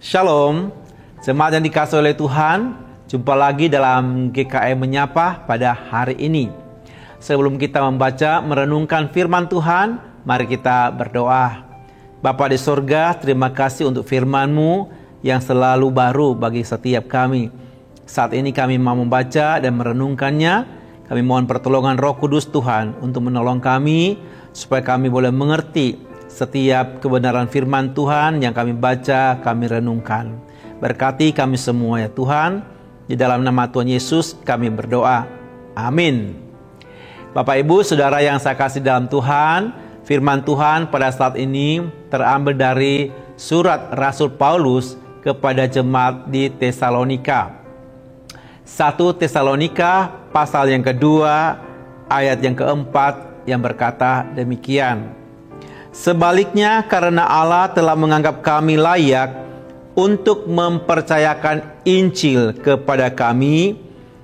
Shalom, jemaat yang dikasihi oleh Tuhan, jumpa lagi dalam GKM Menyapa pada hari ini. Sebelum kita membaca, merenungkan firman Tuhan, mari kita berdoa. Bapa di sorga, terima kasih untuk firman-Mu yang selalu baru bagi setiap kami. Saat ini kami mau membaca dan merenungkannya. Kami mohon pertolongan Roh Kudus Tuhan untuk menolong kami, supaya kami boleh mengerti setiap kebenaran firman Tuhan yang kami baca, kami renungkan. Berkati kami semua ya Tuhan. Di dalam nama Tuhan Yesus kami berdoa. Amin. Bapak Ibu Saudara yang saya kasih dalam Tuhan, firman Tuhan pada saat ini terambil dari surat Rasul Paulus kepada jemaat di Tesalonika. 1 Tesalonika pasal yang kedua ayat yang keempat yang berkata demikian. Sebaliknya, karena Allah telah menganggap kami layak untuk mempercayakan Injil kepada kami,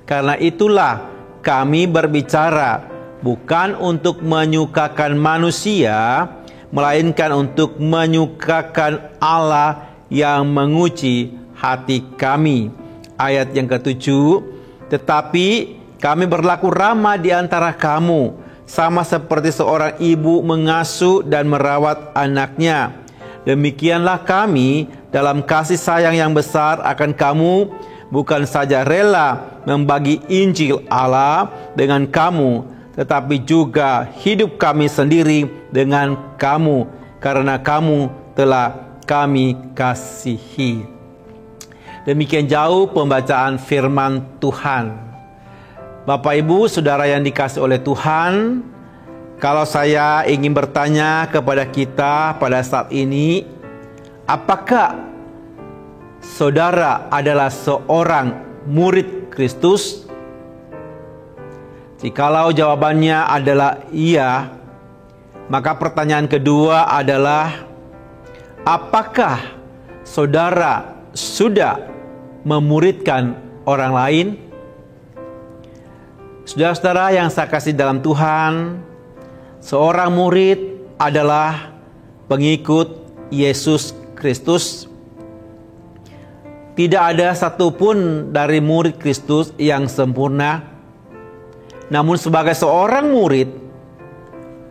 karena itulah kami berbicara bukan untuk menyukakan manusia, melainkan untuk menyukakan Allah yang menguji hati kami. Ayat yang ketujuh, tetapi kami berlaku ramah di antara kamu, sama seperti seorang ibu mengasuh dan merawat anaknya. Demikianlah kami dalam kasih sayang yang besar akan kamu, bukan saja rela membagi Injil Allah dengan kamu, tetapi juga hidup kami sendiri dengan kamu, karena kamu telah kami kasihi. Demikian jauh pembacaan firman Tuhan. Bapak Ibu Saudara yang dikasihi oleh Tuhan, kalau saya ingin bertanya kepada kita pada saat ini, apakah saudara adalah seorang murid Kristus? Jikalau jawabannya adalah iya, maka pertanyaan kedua adalah, apakah saudara sudah memuridkan orang lain? Saudara-saudara yang saya kasih dalam Tuhan, seorang murid adalah pengikut Yesus Kristus. Tidak ada satupun dari murid Kristus yang sempurna. Namun sebagai seorang murid,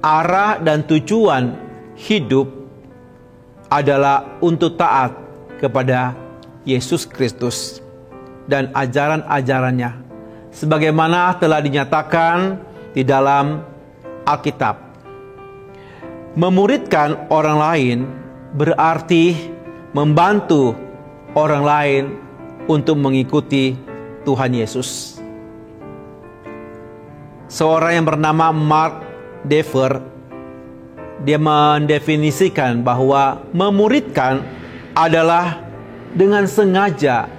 arah dan tujuan hidup adalah untuk taat kepada Yesus Kristus dan ajaran-ajarannya, sebagaimana telah dinyatakan di dalam Alkitab. Memuridkan orang lain berarti membantu orang lain untuk mengikuti Tuhan Yesus. Seorang yang bernama Mark Dever, dia mendefinisikan bahwa memuridkan adalah dengan sengaja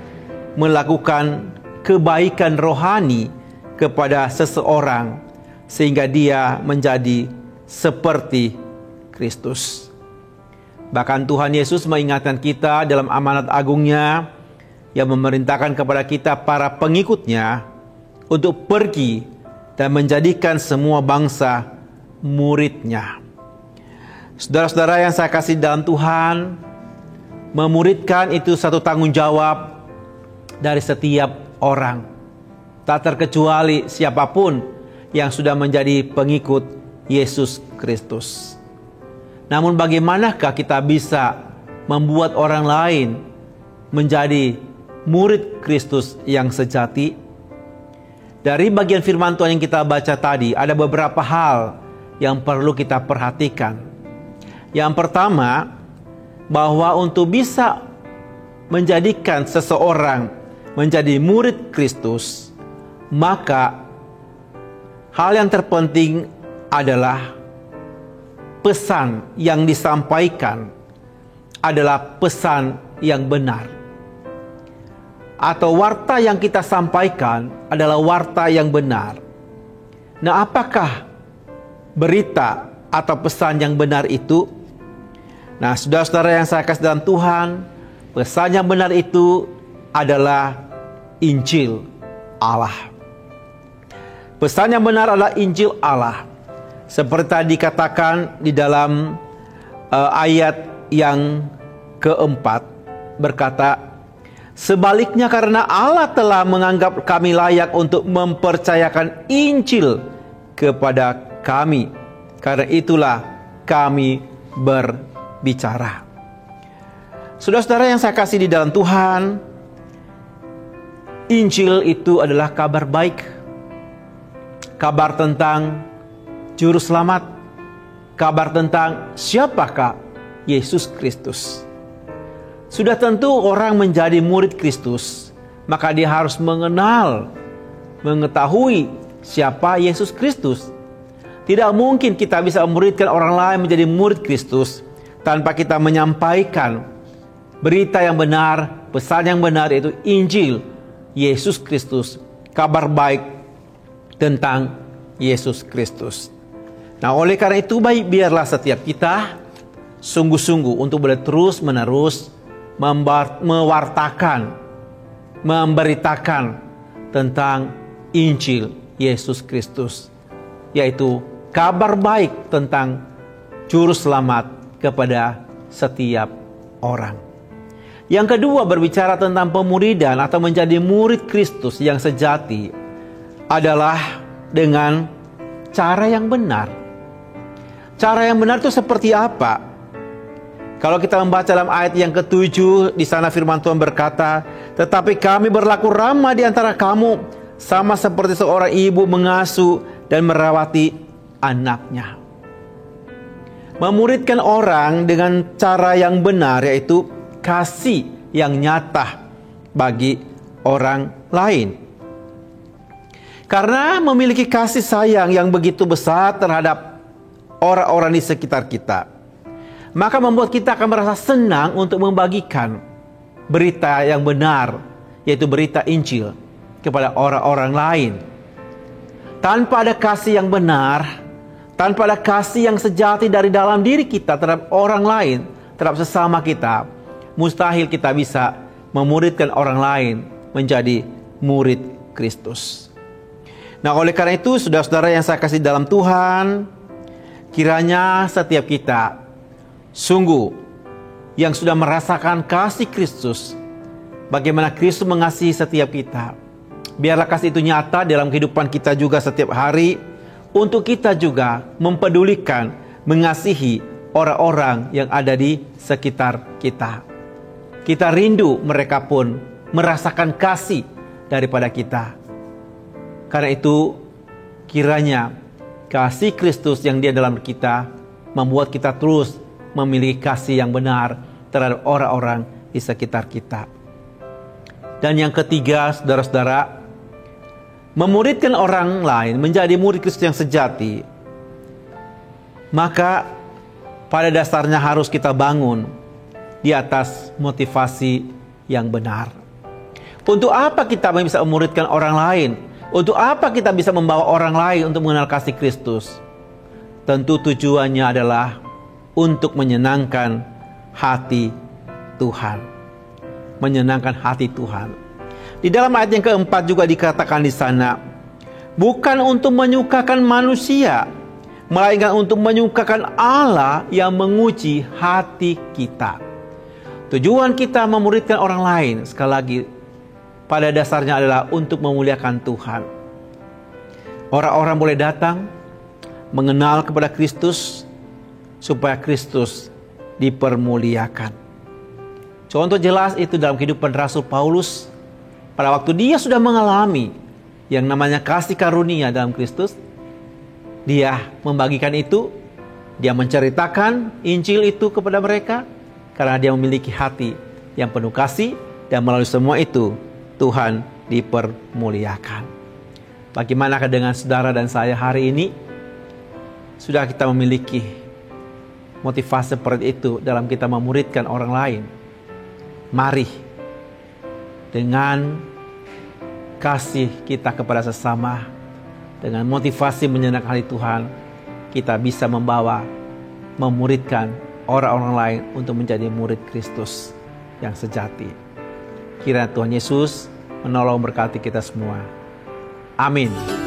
melakukan kebaikan rohani kepada seseorang sehingga dia menjadi seperti Kristus. Bahkan Tuhan Yesus mengingatkan kita dalam amanat agungnya yang memerintahkan kepada kita para pengikutnya untuk pergi dan menjadikan semua bangsa muridnya. Saudara-saudara yang saya kasih dalam Tuhan, memuridkan itu satu tanggung jawab dari setiap orang, tak terkecuali siapapun yang sudah menjadi pengikut Yesus Kristus. Namun bagaimanakah kita bisa membuat orang lain menjadi murid Kristus yang sejati? Dari bagian firman Tuhan yang kita baca tadi, ada beberapa hal yang perlu kita perhatikan. Yang pertama, bahwa untuk bisa menjadikan seseorang menjadi murid Kristus, maka hal yang terpenting adalah pesan yang disampaikan adalah pesan yang benar, atau warta yang kita sampaikan adalah warta yang benar. Nah, apakah berita atau pesan yang benar itu? Nah, saudara-saudara yang saya kasih dalam Tuhan, pesan yang benar itu adalah Injil Allah. Pesan yang benar adalah Injil Allah. Seperti tadi dikatakan di dalam ayat yang keempat, berkata, sebaliknya karena Allah telah menganggap kami layak untuk mempercayakan Injil kepada kami, karena itulah kami berbicara. Saudara-saudara yang saya kasih di dalam Tuhan, Injil itu adalah kabar baik, kabar tentang Juru Selamat, kabar tentang siapakah Yesus Kristus. Sudah tentu orang menjadi murid Kristus, maka dia harus mengenal, mengetahui siapa Yesus Kristus. Tidak mungkin kita bisa memuridkan orang lain menjadi murid Kristus tanpa kita menyampaikan berita yang benar, pesan yang benar, yaitu Injil Yesus Kristus, kabar baik tentang Yesus Kristus. Nah, oleh karena itu biarlah setiap kita sungguh-sungguh untuk boleh terus-menerus mewartakan, memberitakan tentang Injil Yesus Kristus, yaitu kabar baik tentang Juru Selamat kepada setiap orang. Yang kedua, berbicara tentang pemuridan atau menjadi murid Kristus yang sejati adalah dengan cara yang benar. Cara yang benar itu seperti apa? Kalau kita membaca dalam ayat yang ke-7, di sana firman Tuhan berkata, tetapi kami berlaku ramah di antara kamu, sama seperti seorang ibu mengasuh dan merawati anaknya. Memuridkan orang dengan cara yang benar, yaitu kasih yang nyata bagi orang lain. Karena memiliki kasih sayang yang begitu besar terhadap orang-orang di sekitar kita, maka membuat kita akan merasa senang untuk membagikan berita yang benar, yaitu berita Injil, kepada orang-orang lain. Tanpa ada kasih yang benar, tanpa ada kasih yang sejati dari dalam diri kita terhadap orang lain, terhadap sesama kita, mustahil kita bisa memuridkan orang lain menjadi murid Kristus. Nah, oleh karena itu, saudara-saudara yang saya kasih dalam Tuhan, kiranya setiap kita sungguh yang sudah merasakan kasih Kristus, bagaimana Kristus mengasihi setiap kita, biarlah kasih itu nyata dalam kehidupan kita juga setiap hari, untuk kita juga mempedulikan, mengasihi orang-orang yang ada di sekitar kita. Kita rindu mereka pun merasakan kasih daripada kita. Karena itu, kiranya kasih Kristus yang dia dalam kita membuat kita terus memiliki kasih yang benar terhadap orang-orang di sekitar kita. Dan yang ketiga, saudara-saudara, memuridkan orang lain menjadi murid Kristus yang sejati, maka pada dasarnya harus kita bangun di atas motivasi yang benar. Untuk apa kita bisa memuridkan orang lain? Untuk apa kita bisa membawa orang lain untuk mengenal kasih Kristus? Tentu tujuannya adalah untuk menyenangkan hati Tuhan. Menyenangkan hati Tuhan. Di dalam ayat yang keempat juga dikatakan di sana, bukan untuk menyukakan manusia, melainkan untuk menyukakan Allah yang menguji hati kita. Tujuan kita memuridkan orang lain, sekali lagi, pada dasarnya adalah untuk memuliakan Tuhan. Orang-orang boleh datang mengenal kepada Kristus, supaya Kristus dipermuliakan. Contoh jelas itu dalam kehidupan Rasul Paulus. Pada waktu dia sudah mengalami yang namanya kasih karunia dalam Kristus, dia membagikan itu, dia menceritakan Injil itu kepada mereka, karena dia memiliki hati yang penuh kasih, dan melalui semua itu Tuhan dipermuliakan. Bagaimanakah dengan saudara dan saya hari ini? Sudah kita memiliki motivasi seperti itu dalam kita memuridkan orang lain? Mari, dengan kasih kita kepada sesama, dengan motivasi menyenangkan hati Tuhan, kita bisa memuridkan orang-orang lain untuk menjadi murid Kristus yang sejati. Kiranya Tuhan Yesus menolong berkati kita semua. Amin.